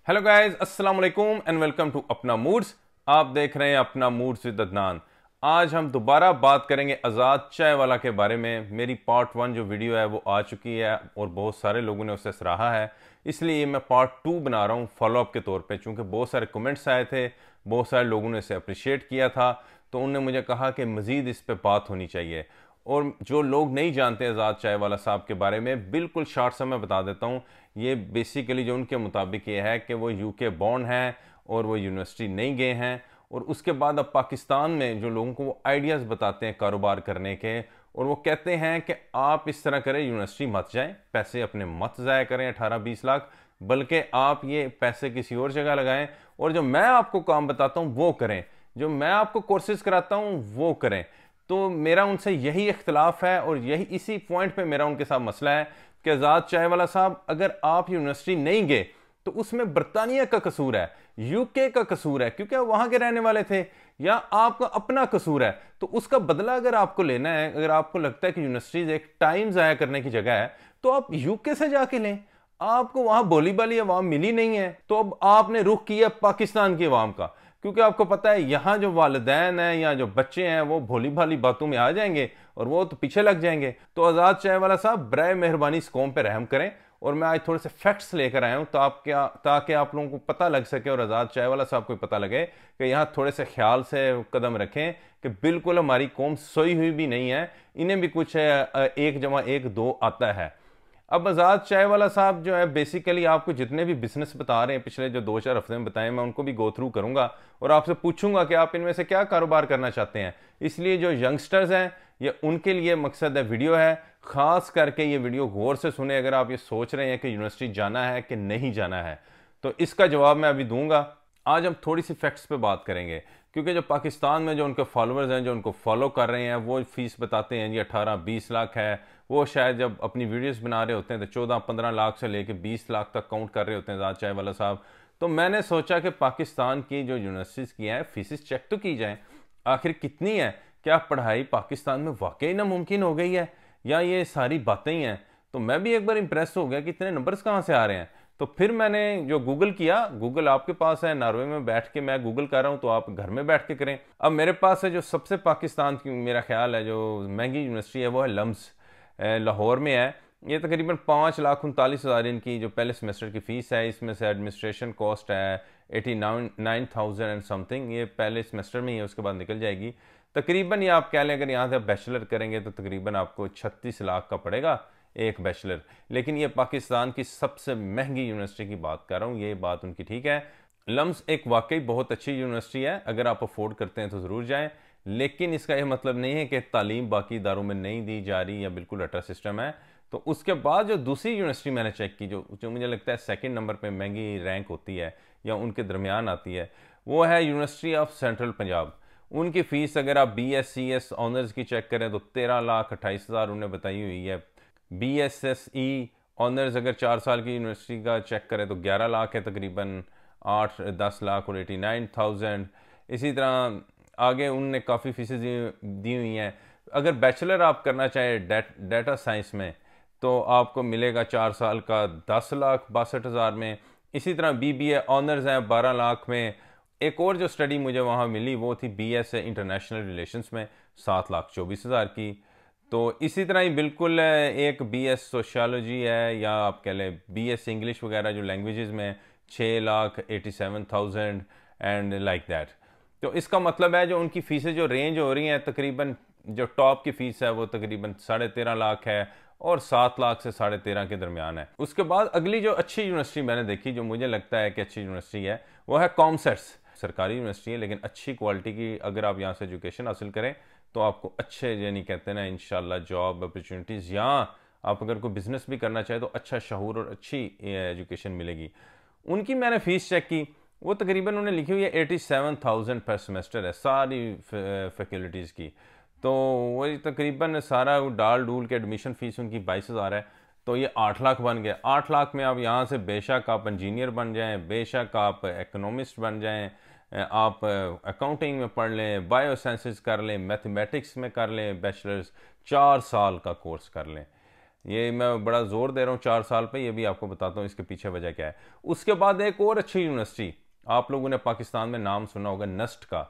Hello guys, अस्सलाम वालेकुम and welcome to अपना मूड्स। आप देख रहे हैं अपना मूड्स विद अदनान। आज हम दोबारा बात करेंगे आज़ाद चाय वाला के बारे में। मेरी पार्ट 1 जो वीडियो है वो आ चुकी है और बहुत सारे लोगों ने उसे सराहा है, इसलिए मैं पार्ट 2 बना रहा हूँ फॉलोअप के तौर पे। चूँकि बहुत सारे कमेंट्स आए थे, बहुत सारे लोगों ने इसे अप्रिशिएट किया था, तो उन्होंने मुझे कहा कि मज़ीद इस पर बात होनी चाहिए। और जो लोग नहीं जानते आज़ाद चाय वाला साहब के बारे में, बिल्कुल शॉर्ट सा मैं बता देता हूँ। ये बेसिकली जो उनके मुताबिक ये है कि वो यूके बॉर्न हैं और वो यूनिवर्सिटी नहीं गए हैं, और उसके बाद अब पाकिस्तान में जो लोगों को वो आइडियाज़ बताते हैं कारोबार करने के, और वो कहते हैं कि आप इस तरह करें, यूनिवर्सिटी मत जाएं, पैसे अपने मत ज़ाया करें 18-20 लाख, बल्कि आप ये पैसे किसी और जगह लगाएं और जो मैं आपको काम बताता हूँ वो करें, जो मैं आपको कोर्सेज कराता हूँ वो करें। तो मेरा उनसे यही इख्तलाफ है और यही इसी पॉइंट पे मेरा उनके साथ मसला है कि आज़ाद चाय वाला साहब, अगर आप यूनिवर्सिटी नहीं गए तो उसमें बरतानिया का कसूर है, यूके का कसूर है क्योंकि आप वहां के रहने वाले थे, या आपका अपना कसूर है। तो उसका बदला अगर आपको लेना है, अगर आपको लगता है कि यूनिवर्सिटीज एक टाइम ज़ाया करने की जगह है, तो आप यूके से जाके लें। आपको वहां बोली बाली अवाम मिली नहीं है, तो अब आपने रुख किया पाकिस्तान की अवाम का, क्योंकि आपको पता है यहाँ जो वालिदैन हैं या जो बच्चे हैं वो भोली भाली बातों में आ जाएंगे और वो तो पीछे लग जाएंगे। तो आज़ाद चाय वाला साहब, बराए मेहरबानी इस कौम पे रहम करें। और मैं आज थोड़े से फैक्ट्स लेकर आया हूँ ताकि आप लोगों को पता लग सके और आज़ाद चाय वाला साहब को पता लगे कि यहाँ थोड़े से ख्याल से कदम रखें कि बिल्कुल हमारी कौम सोई हुई भी नहीं है, इन्हें भी कुछ 1+1=2 आता है। अब आज़ाद चाय वाला साहब जो है, बेसिकली आपको जितने भी बिजनेस बता रहे हैं पिछले जो 2-4 हफ्ते में बताए, मैं उनको भी गो थ्रू करूंगा और आपसे पूछूंगा कि आप इनमें से क्या कारोबार करना चाहते हैं। इसलिए जो यंगस्टर्स हैं, ये उनके लिए मकसद है वीडियो है। खास करके ये वीडियो गौर से सुने अगर आप ये सोच रहे हैं कि यूनिवर्सिटी जाना है कि नहीं जाना है, तो इसका जवाब मैं अभी दूंगा। आज हम थोड़ी सी फैक्ट्स पे बात करेंगे, क्योंकि जो पाकिस्तान में जो उनके फॉलोअर्स हैं, जो उनको फॉलो कर रहे हैं, वो फीस बताते हैं जी 18-20 लाख है। वो शायद जब अपनी वीडियोस बना रहे होते हैं तो 14-15 लाख से लेके 20 लाख तक काउंट कर रहे होते हैं आज़ाद चाय वाला साहब। तो मैंने सोचा कि पाकिस्तान की जो यूनिवर्सिटीज़ की हैं फीसिस चेक तो की जाए, आखिर कितनी है, क्या पढ़ाई पाकिस्तान में वाकई नामुमकिन हो गई है या ये सारी बातें ही हैं। तो मैं भी एक बार इंप्रेस हो गया कि इतने नंबर्स कहाँ से आ रहे हैं। तो फिर मैंने जो गूगल किया, गूगल आपके पास है, नॉर्वे में बैठ के मैं गूगल कर रहा हूँ, तो आप घर में बैठ के करें। अब मेरे पास है जो सबसे पाकिस्तान की, मेरा ख्याल है जो महंगी यूनिवर्सिटी है वो है लम्स, लाहौर में है। ये तकरीबन 5,39,000 इनकी जो पहले सेमेस्टर की फ़ीस है। इसमें से एडमिनिस्ट्रेशन कॉस्ट है 89,000 एंड समथिंग, ये पहले सेमेस्टर में ही है, उसके बाद निकल जाएगी। तकरीबन ये आप कह लें अगर यहाँ से आप बैचलर करेंगे तो तकरीबन आपको 36 लाख का पड़ेगा एक बैचलर। लेकिन ये पाकिस्तान की सबसे महंगी यूनिवर्सिटी की बात कर रहा हूँ, ये बात उनकी ठीक है। लम्स एक वाकई बहुत अच्छी यूनिवर्सिटी है, अगर आप अफोर्ड करते हैं तो ज़रूर जाएं। लेकिन इसका यह मतलब नहीं है कि तालीम बाकी इदारों में नहीं दी जा रही या बिल्कुल अटर सिस्टम है। तो उसके बाद जो दूसरी यूनिवर्सिटी मैंने चेक की, जो जो मुझे लगता है सेकंड नंबर पे महंगी रैंक होती है या उनके दरमियान आती है, वो है यूनिवर्सिटी ऑफ सेंट्रल पंजाब। उनकी फ़ीस अगर आप BSc ऑनर्स की चेक करें तो 13,28,000 उन्हें बताई हुई है। BSSE ऑनर्स अगर 4 साल की यूनिवर्सिटी का चेक करें तो 11 लाख है, तकरीबन 8-10 लाख और 89,000। इसी तरह आगे उनने काफ़ी फीसें दी हुई हैं। अगर बैचलर आप करना चाहें डाटा साइंस में तो आपको मिलेगा 4 साल का 10,62,000 में। इसी तरह BBA ऑनर्स हैं 12 लाख में। एक और जो स्टडी मुझे वहाँ मिली वो थी BSA इंटरनेशनल रिलेशंस में, 7,24,000 की। तो इसी तरह ही बिल्कुल एक BS सोशियोलॉजी है, या आप कह लें BS इंग्लिश वगैरह जो लैंग्वेजेस में, 6,87,000 एंड लाइक दैट। तो इसका मतलब है जो उनकी फ़ीसें जो रेंज हो रही हैं, तकरीबन जो टॉप की फ़ीस है वो तकरीबन 13.5 लाख है और 7 लाख से 13.5 के दरमियान है। उसके बाद अगली जो अच्छी यूनिवर्सिटी मैंने देखी, जो मुझे लगता है कि अच्छी यूनिवर्सिटी है, वो है कॉमसेट्स। सरकारी यूनिवर्सिटी है लेकिन अच्छी क्वालिटी की, अगर आप यहाँ से एजुकेशन हासिल करें तो आपको अच्छे, यानी कहते हैं ना, इंशाल्लाह जॉब अपॉर्चुनिटीज़, या आप अगर कोई बिजनेस भी करना चाहे तो अच्छा शहूर और अच्छी एजुकेशन मिलेगी। उनकी मैंने फ़ीस चेक की, वो तकरीबन उन्हें लिखी हुई है 87,000 पर सेमेस्टर है सारी फैकल्टीज़ की। तो वही तकरीबन सारा डाल डूल के एडमिशन फ़ीस उनकी 22,000 है। तो ये 8 लाख बन गया। 8 लाख में आप यहाँ से बेशक आप इंजीनियर बन जाएं, बेशक आप इकोनॉमिस्ट बन जाएं, आप अकाउंटिंग में पढ़ लें, बायो साइंसेस कर लें, मैथमेटिक्स में कर लें बैचलर्स, 4 साल का कोर्स कर लें। ये मैं बड़ा जोर दे रहा हूँ 4 साल पे, ये भी आपको बताता हूँ इसके पीछे वजह क्या है। उसके बाद एक और अच्छी यूनिवर्सिटी, आप लोगों ने पाकिस्तान में नाम सुना होगा नस्ट का,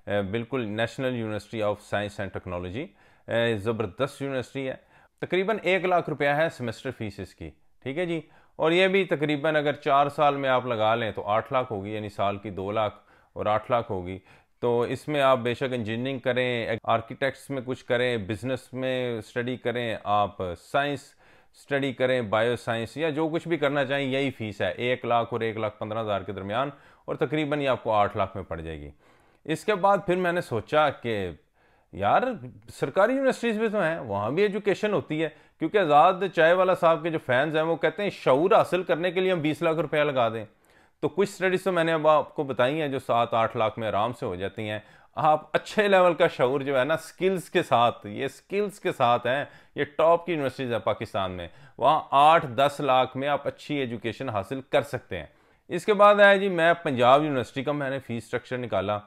बिल्कुल national university of science and technology, ज़बरदस्त यूनिवर्सिटी है। तकरीबन 1 लाख रुपया है सेमेस्टर फीस इसकी, ठीक है जी। और ये भी तकरीबन अगर 4 साल में आप लगा लें तो 8 लाख होगी, यानी साल की 2 लाख और 8 लाख होगी। तो इसमें आप बेशक इंजीनियरिंग करें, आर्किटेक्ट्स में कुछ करें, बिजनेस में स्टडी करें, आप साइंस स्टडी करें, बायो साइंस या जो कुछ भी करना चाहें, यही फीस है 1 लाख और 1,15,000 के दरमियान, और तकरीबन ये आपको 8 लाख में पड़ जाएगी। इसके बाद फिर मैंने सोचा कि यार सरकारी यूनिवर्सिटीज़ भी तो हैं, वहाँ भी एजुकेशन होती है, क्योंकि आज़ाद चाय वाला साहब के जो फैंस हैं वो कहते हैं शऊर हासिल करने के लिए हम 20 लाख रुपया लगा दें। तो कुछ स्टडीज़ तो मैंने अब आपको बताई हैं जो 7-8 लाख में आराम से हो जाती हैं। आप अच्छे लेवल का शऊर जो है ना, स्किल्स के साथ, ये स्किल्स के साथ हैं, ये टॉप की यूनिवर्सिटीज़ है पाकिस्तान में, वहाँ 8-10 लाख में आप अच्छी एजुकेशन हासिल कर सकते हैं। इसके बाद आया जी, मैं पंजाब यूनिवर्सिटी का मैंने फ़ीस स्ट्रक्चर निकाला,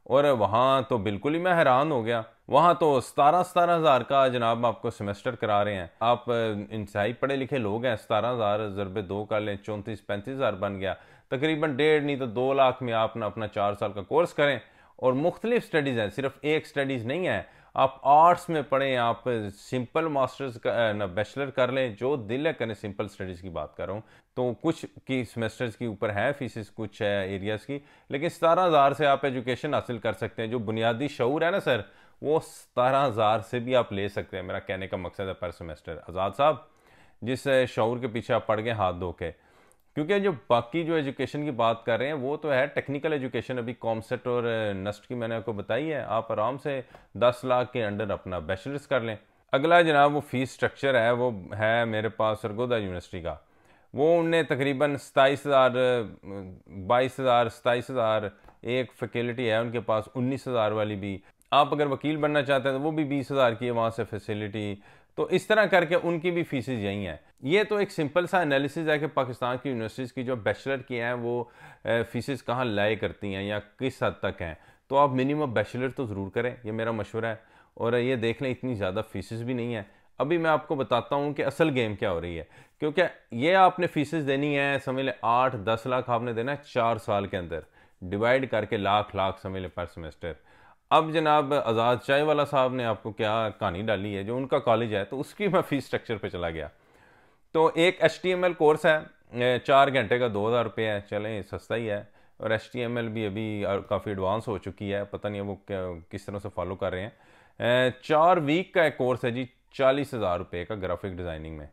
और वहाँ तो बिल्कुल ही मैं हैरान हो गया। वहाँ तो 17 हज़ार का जनाब आपको सेमेस्टर करा रहे हैं। आप इंतहाई पढ़े लिखे लोग हैं, 17,000 ज़रबे 2 कर लें, 34-35 हज़ार बन गया। तकरीबन 1.5 नहीं तो 2 लाख में आप अपना 4 साल का कोर्स करें, और मुख्तलिफ स्टडीज़ हैं, सिर्फ एक स्टडीज़ नहीं है। आप आर्ट्स में पढ़ें, आप सिंपल मास्टर्स का बैचलर कर लें, जो दिल है करें, सिंपल स्टडीज़ की बात कर रहा हूँ। तो कुछ की सेमेस्टर्स के ऊपर है फीसिस, कुछ है एरियाज़ की, लेकिन 17,000 से आप एजुकेशन हासिल कर सकते हैं। जो बुनियादी शऊर है ना सर, वो 17,000 से भी आप ले सकते हैं। मेरा कहने का मकसद है पर सेमेस्टर। आज़ाद साहब, जिस शऊर के पीछे आप पड़ गए हाथ धो के, क्योंकि जो बाकी जो एजुकेशन की बात कर रहे हैं वो तो है टेक्निकल एजुकेशन, अभी कॉमसेट और नस्ट की मैंने आपको बताई है। आप आराम से 10 लाख के अंडर अपना बैचलर्स कर लें। अगला जनाब वो फीस स्ट्रक्चर है, वो है मेरे पास सरगोदा यूनिवर्सिटी का। वो उनने तकरीबन 27,000, 22,000, 27,000, एक फैकल्टी है उनके पास 19,000 वाली भी। आप अगर वकील बनना चाहते हैं तो वो भी 20,000 की है वहाँ से फैसिलिटी। तो इस तरह करके उनकी भी फीसेज यही हैं। ये तो एक सिंपल सा एनालिसिस है कि पाकिस्तान की यूनिवर्सिटीज़ की जो बैचलर की हैं वो फीसेज कहाँ लाए करती हैं या किस हद तक हैं। तो आप मिनिमम बैचलर तो ज़रूर करें, ये मेरा मशवरा है। और ये देख लें इतनी ज़्यादा फीसेज भी नहीं है। अभी मैं आपको बताता हूँ कि असल गेम क्या हो रही है, क्योंकि ये आपने फीसेज देनी है, समझ लें 8-10 लाख आपने देना है 4 साल के अंदर, डिवाइड करके लाख समझ लें पर सेमेस्टर। अब जनाब आज़ाद चाय वाला साहब ने आपको क्या कहानी डाली है, जो उनका कॉलेज है, तो उसकी मैं फ़ीस स्ट्रक्चर पे चला गया। तो एक HTML कोर्स है, 4 घंटे का 2,000 रुपये है, चलें सस्ता ही है। और HTML भी अभी काफ़ी एडवांस हो चुकी है, पता नहीं है वो किस तरह से फॉलो कर रहे हैं। 4 वीक का एक कोर्स है जी, 40,000 रुपये का ग्राफिक डिज़ाइनिंग में।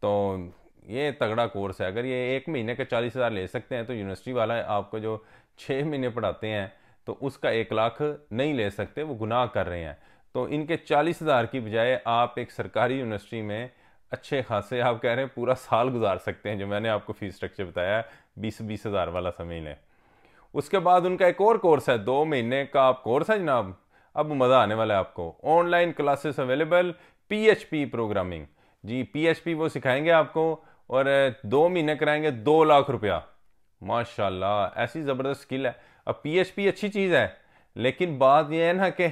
तो ये तगड़ा कोर्स है। अगर ये 1 महीने का 40,000 ले सकते हैं, तो यूनिवर्सिटी वाला आपको जो 6 महीने पढ़ाते हैं तो उसका 1 लाख नहीं ले सकते, वो गुनाह कर रहे हैं। तो इनके 40,000 की बजाय आप एक सरकारी यूनिवर्सिटी में अच्छे खासे, आप कह रहे हैं पूरा साल गुजार सकते हैं, जो मैंने आपको फीस स्ट्रक्चर बताया 20-20 हज़ार वाला समझ लें। उसके बाद उनका एक और कोर्स है, 2 महीने का आप कोर्स है जनाब। अब मज़ा आने वाला है आपको। Online classes available, PHP programming जी, PHP वो सिखाएंगे आपको, और 2 महीने कराएंगे 2 लाख रुपया। माशाल्लाह, ऐसी ज़बरदस्त स्किल है। अब PHP अच्छी चीज़ है, लेकिन बात यह है ना कि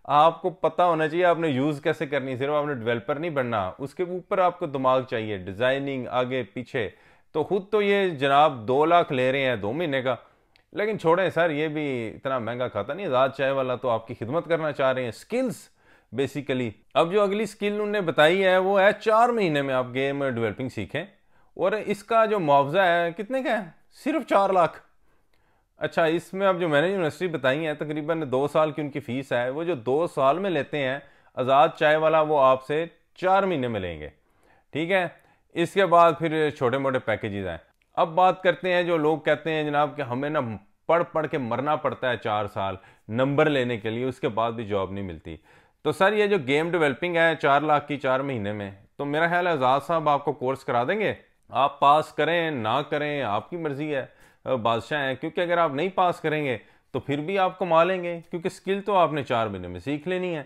आपको पता होना चाहिए आपने यूज़ कैसे करनी है। सिर्फ आपने डेवलपर नहीं बनना, उसके ऊपर आपको दिमाग चाहिए, डिज़ाइनिंग आगे पीछे। तो खुद तो ये जनाब 2 लाख ले रहे हैं 2 महीने का, लेकिन छोड़ें सर, ये भी इतना महंगा खाता नहीं। आज़ाद चाय वाला तो आपकी खिदमत करना चाह रहे हैं, स्किल्स बेसिकली। अब जो अगली स्किल उन्होंने बताई है वो है 4 महीने में आप गेम डेवलपिंग सीखें, और इसका जो मुआवजा है कितने का है, सिर्फ 4 लाख। अच्छा, इसमें अब जो मैंने यूनिवर्सिटी बताई है तकरीबन 2 साल की उनकी फ़ीस है। वो जो 2 साल में लेते हैं आज़ाद चाय वाला, वो आपसे 4 महीने में लेंगे, ठीक है। इसके बाद फिर छोटे मोटे पैकेजेस हैं। अब बात करते हैं जो लोग कहते हैं जनाब कि हमें ना पढ़ पढ़ के मरना पड़ता है 4 साल नंबर लेने के लिए, उसके बाद भी जॉब नहीं मिलती। तो सर ये जो गेम डेवलपिंग है 4 लाख की 4 महीने में, तो मेरा ख्याल है आज़ाद साहब आपको कोर्स करा देंगे। आप पास करें ना करें आपकी मर्जी है, बादशाह हैं। क्योंकि अगर आप नहीं पास करेंगे तो फिर भी आप कमा लेंगे, क्योंकि स्किल तो आपने 4 महीने में सीख लेनी है।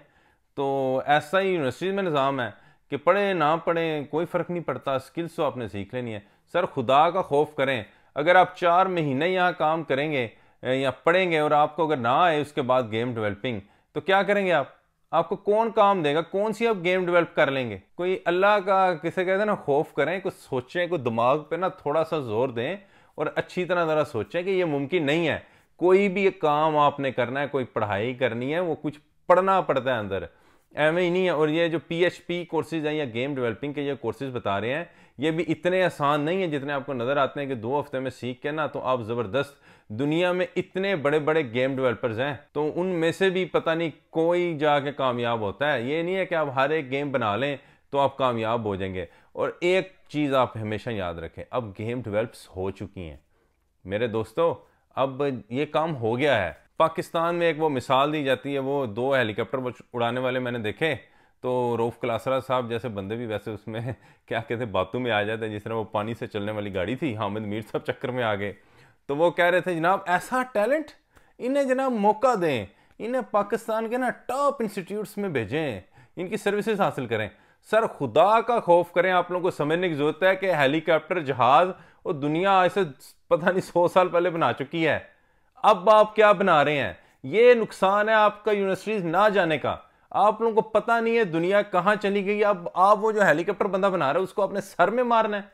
तो ऐसा ही यूनिवर्सिटी में निज़ाम है कि पढ़े ना पढ़ें कोई फ़र्क नहीं पड़ता, स्किल्स तो आपने सीख लेनी है। सर खुदा का खौफ करें, अगर आप 4 महीने यहाँ काम करेंगे या पढ़ेंगे और आपको अगर ना आए उसके बाद गेम डेवलपिंग, तो क्या करेंगे आप? आपको कौन काम देगा? कौन सी आप गेम डेवलप कर लेंगे? कोई अल्लाह का किसे कहते हैं ना, खौफ करें, कुछ सोचें, कुछ दिमाग पे ना थोड़ा सा जोर दें और अच्छी तरह ज़रा सोचें कि ये मुमकिन नहीं है। कोई भी काम आपने करना है, कोई पढ़ाई करनी है, वो कुछ पढ़ना पड़ता है अंदर, एवं ही नहीं है। और ये जो PHP कोर्सेज हैं या गेम डेवलपिंग के ये कोर्सेज बता रहे हैं, ये भी इतने आसान नहीं है जितने आपको नज़र आते हैं कि 2 हफ्ते में सीख के ना तो आप ज़बरदस्त, दुनिया में इतने बड़े बड़े गेम डेवलपर्स हैं तो उनमें से भी पता नहीं कोई जाके कामयाब होता है। ये नहीं है कि आप हर एक गेम बना लें तो आप कामयाब हो जाएंगे। और एक चीज़ आप हमेशा याद रखें, अब गेम डेवलप्स हो चुकी हैं मेरे दोस्तों, अब ये काम हो गया है। पाकिस्तान में एक वो मिसाल दी जाती है, वो 2 हेलीकॉप्टर उड़ाने वाले मैंने देखे, तो रऊफ क्लासरा साहब जैसे बंदे भी वैसे उसमें क्या कहते हैं, बातों में आ जाते हैं। जिस तरह वो पानी से चलने वाली गाड़ी थी, हामिद मीर साहब चक्कर में आ गए। तो वो कह रहे थे जनाब ऐसा टैलेंट, इन्हें जनाब मौका दें, इन्हें पाकिस्तान के ना टॉप इंस्टीट्यूट्स में भेजें, इनकी सर्विसेज हासिल करें। सर खुदा का खौफ करें, आप लोगों को समझने की जरूरत है कि हेलीकॉप्टर, जहाज और दुनिया ऐसे पता नहीं 100 साल पहले बना चुकी है। अब आप क्या बना रहे हैं? ये नुकसान है आपका यूनिवर्सिटीज ना जाने का। आप लोगों को पता नहीं है दुनिया कहां चली गई। अब आप वो जो हेलीकॉप्टर बंदा बना रहे हो उसको अपने सर में मारना है।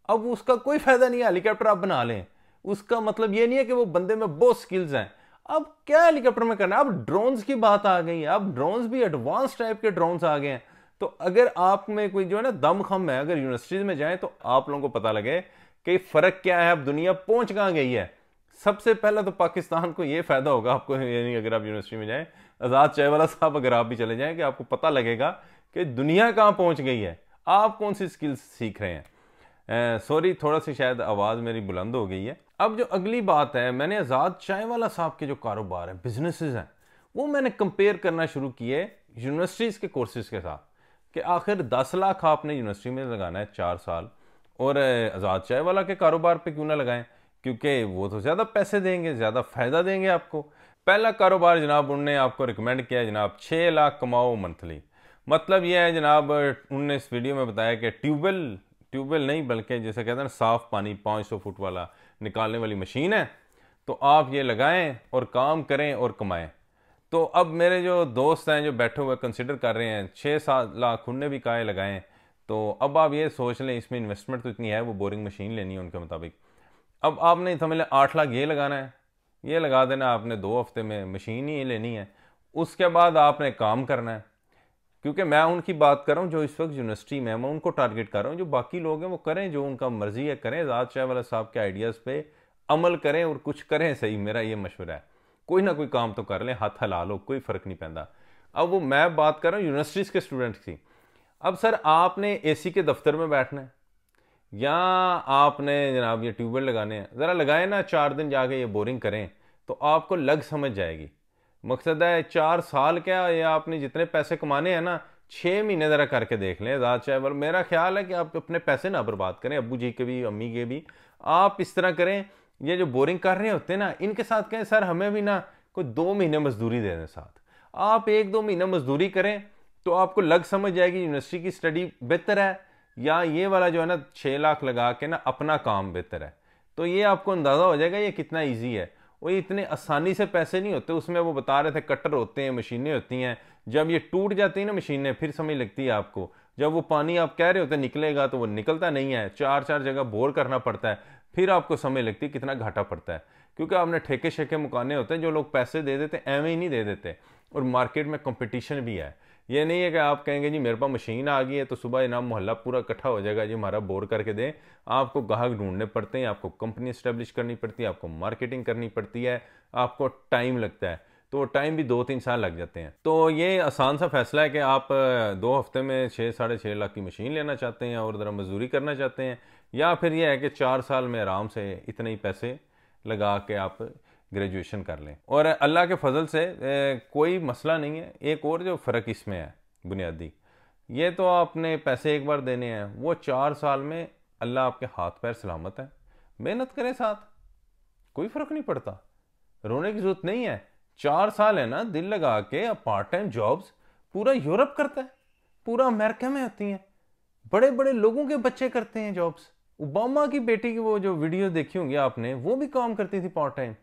अब उसका कोई फायदा नहीं है हेलीकॉप्टर आप बना लें, उसका मतलब ये नहीं है कि वो बंदे में बहुत स्किल्स हैं। अब क्या हेलीकॉप्टर में करना है? अब ड्रोन्स की बात आ गई है, अब ड्रोन्स भी एडवांस टाइप के ड्रोन्स आ गए हैं। तो अगर आप में कोई जो है ना दम खम है, अगर यूनिवर्सिटीज में जाए तो आप लोगों को पता लगे कि फर्क क्या है, अब दुनिया पहुंच कहां गई है। सबसे पहला तो पाकिस्तान को ये फायदा होगा आपको, यानी अगर आप यूनिवर्सिटी में जाएं, आजाद चायवाला साहब अगर आप भी चले जाएं, कि आपको पता लगेगा कि दुनिया कहां पहुंच गई है, आप कौन सी स्किल्स सीख रहे हैं। सॉरी थोड़ा सी शायद आवाज मेरी बुलंद हो गई है। अब जो अगली बात है, मैंने आजाद चायवाला साहब के जो कारोबार है, बिजनेसेस हैं, वो मैंने कंपेयर करना शुरू किए यूनिवर्सिटीज के कोर्सेज के साथ, कि आखिर 10 लाख आपने यूनिवर्सिटी में लगाना है 4 साल, और आजाद चायवाला के कारोबार पे क्यों ना लगाएं, क्योंकि वो तो ज़्यादा पैसे देंगे, ज़्यादा फ़ायदा देंगे आपको। पहला कारोबार जनाब उनने आपको रिकमेंड किया जनाब 6 लाख कमाओ मंथली। मतलब ये है जनाब, उनने इस वीडियो में बताया कि ट्यूबवेल नहीं बल्कि जैसे कहते हैं ना साफ़ पानी 500 फुट वाला निकालने वाली मशीन है, तो आप ये लगाएं और काम करें और कमाएं। तो अब मेरे जो दोस्त हैं जो बैठे हुए कंसिडर कर रहे हैं, 6-7 लाख उनने भी कहा लगाएं, तो अब आप ये सोच लें इसमें इन्वेस्टमेंट तो इतनी है, वो बोरिंग मशीन लेनी है उनके मुताबिक। अब आपने समझ लें 8 लाख ये लगाना है, ये लगा देना आपने 2 हफ्ते में, मशीन ही लेनी है। उसके बाद आपने काम करना है, क्योंकि मैं उनकी बात कर रहा हूँ जो इस वक्त यूनिवर्सिटी में, मैं उनको टारगेट कर रहा हूँ। जो बाकी लोग हैं वो करें, जो उनका मर्जी है करें, आजाद चायवाला साहब के आइडियाज़ पे अमल करें और कुछ करें सही। मेरा ये मशवरा है, कोई ना कोई काम तो कर लें, हाथ हला लो, कोई फ़र्क नहीं पैदा। अब वो मैं बात कर रहा हूँ यूनिवर्सिटीज़ के स्टूडेंट्स की। अब सर आपने AC के दफ्तर में बैठना है या आपने जनाब ये ट्यूबवेल लगाने हैं, ज़रा लगाए ना 4 दिन जाके ये बोरिंग करें तो आपको लग समझ जाएगी। मकसद है 4 साल क्या, या आपने जितने पैसे कमाने हैं ना 6 महीने ज़रा करके देख लें। आजाद चायवाला, मेरा ख्याल है कि आप अपने पैसे ना बर्बाद करें, अब्बू जी के भी अम्मी के भी। आप इस तरह करें, ये जो बोरिंग कर रहे होते हैं ना इनके साथ कहें सर हमें भी ना कोई 2 महीने मजदूरी दे दें साथ। आप 1-2 महीने मजदूरी करें तो आपको लग समझ जाएगी यूनिवर्सिटी की स्टडी बेहतर है या ये वाला जो है ना 6 लाख लगा के ना अपना काम बेहतर है। तो ये आपको अंदाज़ा हो जाएगा ये कितना ईजी है। वो इतने आसानी से पैसे नहीं होते उसमें। वो बता रहे थे कटर होते हैं, मशीनें होती हैं, जब ये टूट जाती है ना मशीनें फिर समझ लगती है आपको। जब वो पानी आप कह रहे होते निकलेगा तो वो निकलता नहीं है, 4-4 जगह बोर करना पड़ता है, फिर आपको समझ लगती है कितना घाटा पड़ता है। क्योंकि आपने ठेके शेके मुकाने होते हैं, जो लोग पैसे दे देते एवं ही नहीं दे देते। और मार्केट में कंपटीशन भी है। ये नहीं है कि आप कहेंगे जी मेरे पास मशीन आ गई है तो सुबह इनाम मोहल्ला पूरा इकट्ठा हो जाएगा जी हमारा बोर करके दें। आपको ग्राहक ढूंढने पड़ते हैं, आपको कंपनी इस्टेब्लिश करनी पड़ती है, आपको मार्केटिंग करनी पड़ती है, आपको टाइम लगता है। तो वो टाइम भी 2-3 साल लग जाते हैं। तो ये आसान सा फैसला है कि आप 2 हफ्ते में 6-6.5 लाख की मशीन लेना चाहते हैं और ज़रा मजदूरी करना चाहते हैं, या फिर यह है कि 4 साल में आराम से इतने ही पैसे लगा के आप ग्रेजुएशन कर लें। और अल्लाह के फजल से कोई मसला नहीं है। एक और जो फ़र्क इसमें है बुनियादी, ये तो आपने पैसे एक बार देने हैं, वो 4 साल में अल्लाह आपके हाथ पैर सलामत है, मेहनत करें साथ, कोई फ़र्क नहीं पड़ता, रोने की ज़रूरत नहीं है। 4 साल है ना, दिल लगा के पार्ट टाइम जॉब्स पूरा यूरोप करता है, पूरा अमेरिका में होती हैं, बड़े बड़े लोगों के बच्चे करते हैं जॉब्स। ओबामा की बेटी की वो जो वीडियो देखी होंगी आपने, वो भी काम करती थी पार्ट टाइम।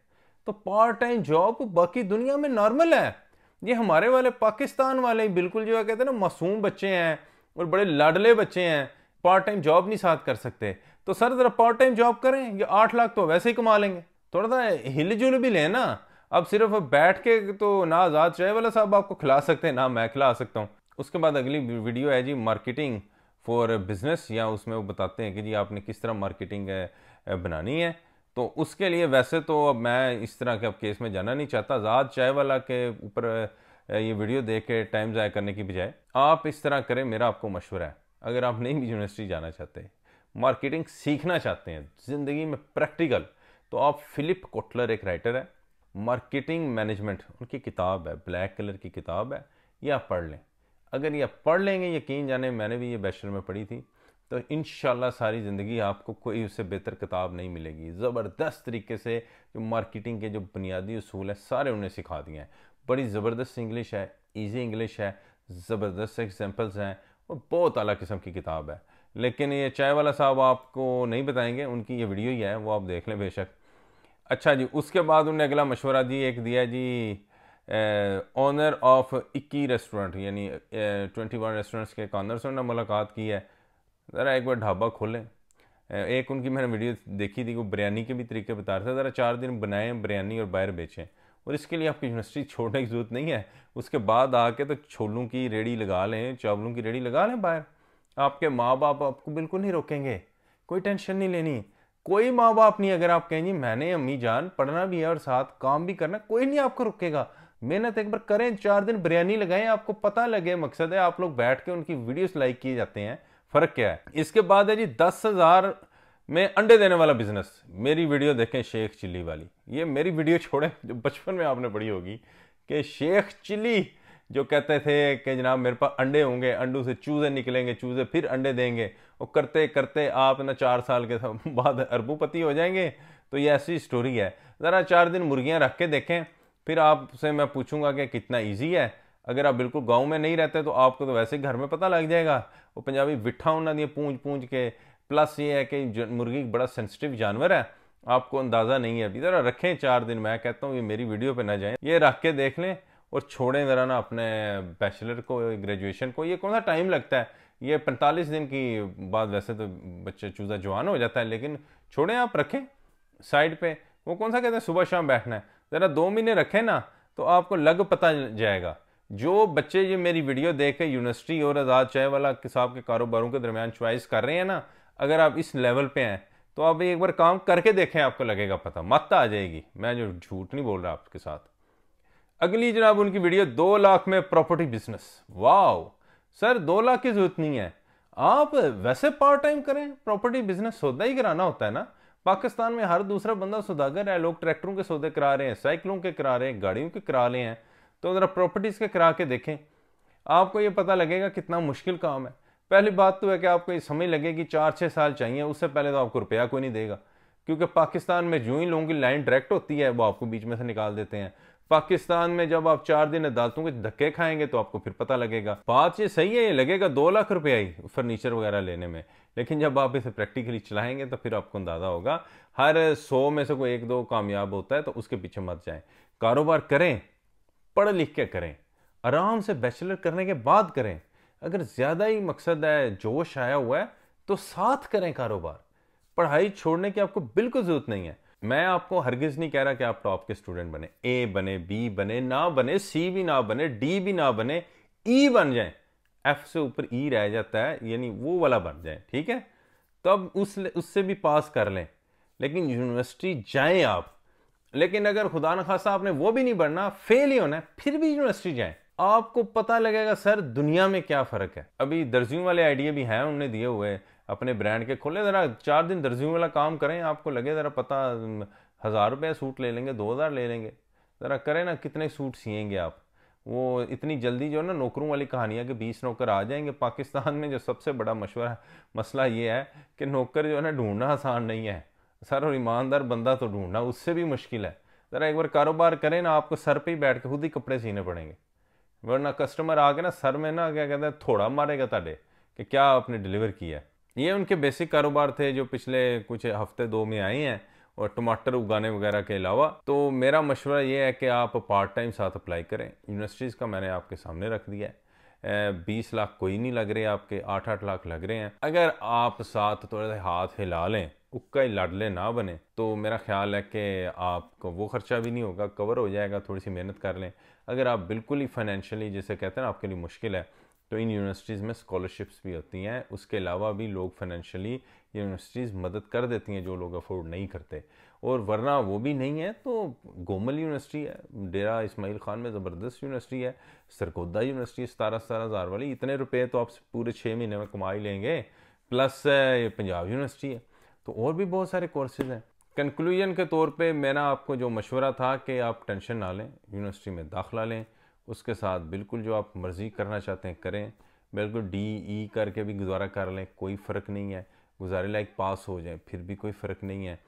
तो पार्ट टाइम जॉब बाकी दुनिया में नॉर्मल है। ये हमारे वाले पाकिस्तान वाले बिल्कुल जो है कहते हैं ना मासूम बच्चे हैं और बड़े लाडले बच्चे हैं, पार्ट टाइम जॉब नहीं साथ कर सकते। तो सर ज़रा पार्ट टाइम जॉब करें, ये 8 लाख तो वैसे ही कमा लेंगे, थोड़ा सा हिल जुल भी लें ना। अब सिर्फ बैठ के तो ना आज़ाद चाय वाला साहब आपको खिला सकते हैं ना मैं खिला सकता हूँ। उसके बाद अगली वीडियो है जी मार्केटिंग फॉर बिजनेस, या उसमें वो बताते हैं कि जी आपने किस तरह मार्केटिंग बनानी है। तो उसके लिए वैसे तो अब मैं इस तरह के अब केस में जाना नहीं चाहता, आज़ाद चाय वाला के ऊपर ये वीडियो देख के टाइम ज़ाया करने की बजाय आप इस तरह करें, मेरा आपको मशवरा है। अगर आप नई यूनिवर्सिटी जाना चाहते हैं, मार्केटिंग सीखना चाहते हैं ज़िंदगी में प्रैक्टिकल, तो आप फिलिप कोटलर एक राइटर है, मार्केटिंग मैनेजमेंट उनकी किताब है, ब्लैक कलर की किताब है, ये आप पढ़ लें। अगर ये आप पढ़ लेंगे, यकीन जाने मैंने भी ये बैचलर में पढ़ी थी, तो इंशाल्लाह सारी ज़िंदगी आपको कोई उससे बेहतर किताब नहीं मिलेगी। ज़बरदस्त तरीके से जो मार्केटिंग के जो बुनियादी उसूल हैं सारे उन्हें सिखा दिए हैं। बड़ी ज़बरदस्त इंग्लिश है, इजी इंग्लिश है, ज़बरदस्त एग्जांपल्स हैं और बहुत आला किस्म की किताब है। लेकिन ये चाय वाला साहब आपको नहीं बताएंगे, उनकी ये वीडियो ही है, वो आप देख लें बेशक। अच्छा जी, उसके बाद उन्होंने अगला मशवरा दी एक दिया जी, ऑनर ऑफ 21 रेस्टोरेंट यानी 21 रेस्टोरेंट्स के ऑनर से उन्होंने मुलाकात की है, ज़रा एक बार ढाबा खोलें। एक उनकी मैंने वीडियो देखी थी, वो बिरयानी के भी तरीके बता रहे थे, ज़रा 4 दिन बनाएं बिरयानी और बाहर बेचें। और इसके लिए आपकी यूनिवर्सिटी छोड़ने की ज़रूरत नहीं है, उसके बाद आके तो छोलों की रेडी लगा लें, चावलों की रेडी लगा लें बाहर। आपके माँ बाप आपको बिल्कुल नहीं रोकेंगे, कोई टेंशन नहीं लेनी, कोई माँ बाप नहीं। अगर आप कहेंगे मैंने अम्मी जान पढ़ना भी है और साथ काम भी करना, कोई नहीं आपको रोकेगा। मेहनत एक बार करें, 4 दिन बिरयानी लगाएं, आपको पता लगे। मकसद है आप लोग बैठ के उनकी वीडियोस लाइक किए जाते हैं, फ़र्क क्या है। इसके बाद है जी 10,000 में अंडे देने वाला बिजनेस। मेरी वीडियो देखें शेख चिल्ली वाली, ये मेरी वीडियो छोड़ें जो बचपन में आपने पढ़ी होगी कि शेख चिल्ली जो कहते थे कि जनाब मेरे पास अंडे होंगे, अंडों से चूजे निकलेंगे, चूजे फिर अंडे देंगे, और करते करते आप ना 4 साल के बाद अरबोपति हो जाएंगे। तो ये ऐसी स्टोरी है। ज़रा 4 दिन मुर्गियां रख के देखें, फिर आपसे मैं पूछूंगा कि कितना ईजी है। अगर आप बिल्कुल गांव में नहीं रहते तो आपको तो वैसे घर में पता लग जाएगा। वो पंजाबी विठा उन्होंने पूंछ पूंछ के, प्लस ये है कि मुर्गी बड़ा सेंसिटिव जानवर है, आपको अंदाज़ा नहीं है। अभी ज़रा रखें 4 दिन, मैं कहता हूँ ये मेरी वीडियो पे ना जाएं, ये रख के देख लें और छोड़ें ज़रा ना अपने बैचलर को, ग्रेजुएशन को। ये कौन सा टाइम लगता है, ये 45 दिन की बाद वैसे तो बच्चे चूज़ा जवान हो जाता है, लेकिन छोड़ें आप, रखें साइड पे। वो कौन सा कहते हैं सुबह शाम बैठना है, ज़रा 2 महीने रखें ना तो आपको लग पता जाएगा। जो बच्चे ये मेरी वीडियो देख के यूनिवर्सिटी और आज़ाद चाय वाला साहब के कारोबारों के दरमियान चॉइस कर रहे हैं ना, अगर आप इस लेवल पे हैं तो आप एक बार काम करके देखें, आपको लगेगा पता, मत आ जाएगी। मैं जो झूठ नहीं बोल रहा आपके साथ। अगली जनाब उनकी वीडियो 2 लाख में प्रॉपर्टी बिजनेस। वाह सर, 2 लाख की जरूरत नहीं है, आप वैसे पार्ट टाइम करें। प्रॉपर्टी बिजनेस सौदा ही कराना होता है ना। पाकिस्तान में हर दूसरा बंदा सौदागर है, लोग ट्रैक्टरों के सौदे करा रहे हैं, साइकिलों के करा रहे हैं, गाड़ियों के करा रहे हैं। तो ज़रा प्रॉपर्टीज़ के करा के देखें, आपको ये पता लगेगा कितना मुश्किल काम है। पहली बात तो है कि आपको ये समझ लगेगी 4-6 साल चाहिए, उससे पहले तो आपको रुपया कोई नहीं देगा। क्योंकि पाकिस्तान में जो ही लोगों की लाइन डायरेक्ट होती है वो आपको बीच में से निकाल देते हैं। पाकिस्तान में जब आप 4 दिन अदालतों के धक्के खाएंगे तो आपको फिर पता लगेगा। बात ये सही है, ये लगेगा 2 लाख रुपया ही फर्नीचर वगैरह लेने में, लेकिन जब आप इसे प्रैक्टिकली चलाएंगे तो फिर आपको अंदाजा होगा। हर 100 में से कोई 1-2 कामयाब होता है, तो उसके पीछे मत जाएं। कारोबार करें, पढ़ लिख के करें, आराम से बैचलर करने के बाद करें। अगर ज़्यादा ही मकसद है, जोश आया हुआ है, तो साथ करें कारोबार। पढ़ाई छोड़ने की आपको बिल्कुल ज़रूरत नहीं है। मैं आपको हरगिज़ नहीं कह रहा कि आप टॉप के स्टूडेंट बने, ए बने, बी बने, ना बने, सी भी ना बने, डी भी ना बने, ई बन जाएं। एफ से ऊपर ई रह जाता है, यानी वो वाला बन जाए, ठीक है। तब उससे भी पास कर लें, लेकिन यूनिवर्सिटी जाएं आप। लेकिन अगर खुदा न खासा आपने वो भी नहीं बढ़ना, फेल ही होना है, फिर भी यूनिवर्सिटी जाएं, आपको पता लगेगा सर दुनिया में क्या फ़र्क है। अभी दर्जियों वाले आइडिया भी हैं उन्होंने दिए हुए अपने ब्रांड के, खोले ज़रा 4 दिन दर्जियों वाला काम करें, आपको लगे ज़रा पता, 1000 रुपये सूट ले लेंगे, 2000 ले लेंगे, ज़रा करें ना, कितने सूट सिएंगे आप। वो इतनी जल्दी जो है ना नौकरों वाली कहानियाँ कि 20 नौकर आ जाएंगे। पाकिस्तान में जो सबसे बड़ा मसला ये है कि नौकर जो है ना ढूंढना आसान नहीं है सर, और ईमानदार बंदा तो ढूंढना उससे भी मुश्किल है। ज़रा एक बार कारोबार करें ना, आपको सर पे ही बैठ के खुद ही कपड़े सीने पड़ेंगे, वरना कस्टमर आके ना सर में ना क्या कहते हैं थोड़ा मारेगा ताड़े कि क्या आपने डिलीवर किया। ये उनके बेसिक कारोबार थे जो पिछले कुछ हफ्ते 2 में आए हैं, और टमाटर उगाने वगैरह के अलावा। तो मेरा मशवरा ये है कि आप पार्ट टाइम साथ अप्लाई करें। यूनिवर्सिटीज़ का मैंने आपके सामने रख दिया है। 20 लाख कोई नहीं लग रहे, आपके 8-8 लाख लग रहे हैं। अगर आप साथ थोड़ा सा हाथ हिला लें, उक्का ही लाडले ना बने, तो मेरा ख्याल है कि आपको वो खर्चा भी नहीं होगा, कवर हो जाएगा। थोड़ी सी मेहनत कर लें। अगर आप बिल्कुल ही फाइनेंशियली जैसे कहते हैं ना आपके लिए मुश्किल है, तो इन यूनिवर्सिटीज़ में स्कॉलरशिप्स भी होती हैं। उसके अलावा भी लोग फाइनेंशियली यूनिवर्सिटीज़ मदद कर देती हैं जो लोग अफोर्ड नहीं करते। और वरना वो भी नहीं है तो गोमल यूनिवर्सिटी है, डेरा इस्माइल खान में ज़बरदस्त यूनिवर्सिटी है, सरगोदा यूनिवर्सिटी 17-17 हज़ार वाली, इतने रुपए तो आप पूरे 6 महीने में कमा ही लेंगे। प्लस पंजाब यूनिवर्सिटी है, तो और भी बहुत सारे कोर्सेज हैं। कंक्लूजन के तौर पे मेरा आपको जो मशवरा था कि आप टेंशन ना लें, यूनिवर्सिटी में दाखिला लें, उसके साथ बिल्कुल जो आप मर्ज़ी करना चाहते हैं करें, बिल्कुल DE करके भी गुजारा कर लें, कोई फ़र्क नहीं है। गुजारे लायक पास हो जाए फिर भी कोई फ़र्क नहीं है।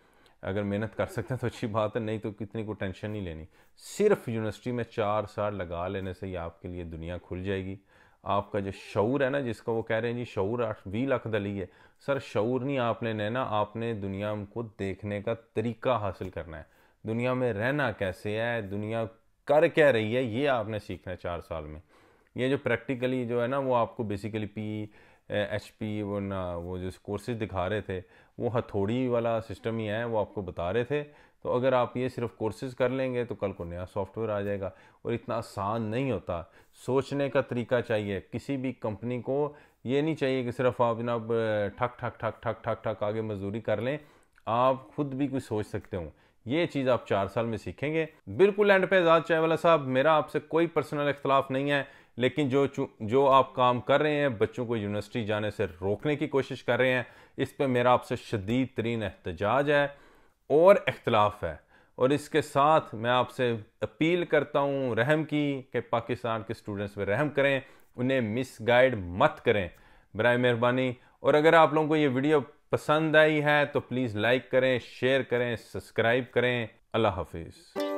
अगर मेहनत कर सकते हैं तो अच्छी बात है, नहीं तो कितनी को टेंशन नहीं लेनी। सिर्फ यूनिवर्सिटी में 4 साल लगा लेने से ही आपके लिए दुनिया खुल जाएगी। आपका जो शऊर है ना, जिसका वो कह रहे हैं जी शऊर 20 लाख दली है, सर शऊर नहीं आपने लेना, आपने दुनिया को देखने का तरीका हासिल करना है। दुनिया में रहना कैसे है, दुनिया कर क्या रही है, ये आपने सीखना है 4 साल में। ये जो प्रैक्टिकली जो है ना, वो आपको बेसिकली HP वो ना वो जो कोर्सेज दिखा रहे थे, वो हथौड़ी वाला सिस्टम ही है, वो आपको बता रहे थे। तो अगर आप ये सिर्फ कोर्सेज कर लेंगे तो कल को नया सॉफ्टवेयर आ जाएगा। और इतना आसान नहीं होता, सोचने का तरीका चाहिए। किसी भी कंपनी को ये नहीं चाहिए कि सिर्फ आप जनाब ठक ठक ठक ठक ठक ठक आगे मजदूरी कर लें, आप खुद भी कुछ सोच सकते हो। ये चीज़ आप 4 साल में सीखेंगे। बिल्कुल एंड पे आज़ाद चायवाला साहब, मेरा आपसे कोई पर्सनल इख्तलाफ नहीं है, लेकिन जो आप काम कर रहे हैं, बच्चों को यूनिवर्सिटी जाने से रोकने की कोशिश कर रहे हैं, इस पर मेरा आपसे शदीद तरीन एहतजाज है और इख्तलाफ है। और इसके साथ मैं आपसे अपील करता हूँ रहम की, कि पाकिस्तान के स्टूडेंट्स पर रहम करें, उन्हें मिसगाइड मत करें बराए मेहरबानी। और अगर आप लोगों को ये वीडियो पसंद आई है तो प्लीज़ लाइक करें, शेयर करें, सब्सक्राइब करें। अल्लाह हाफिज़।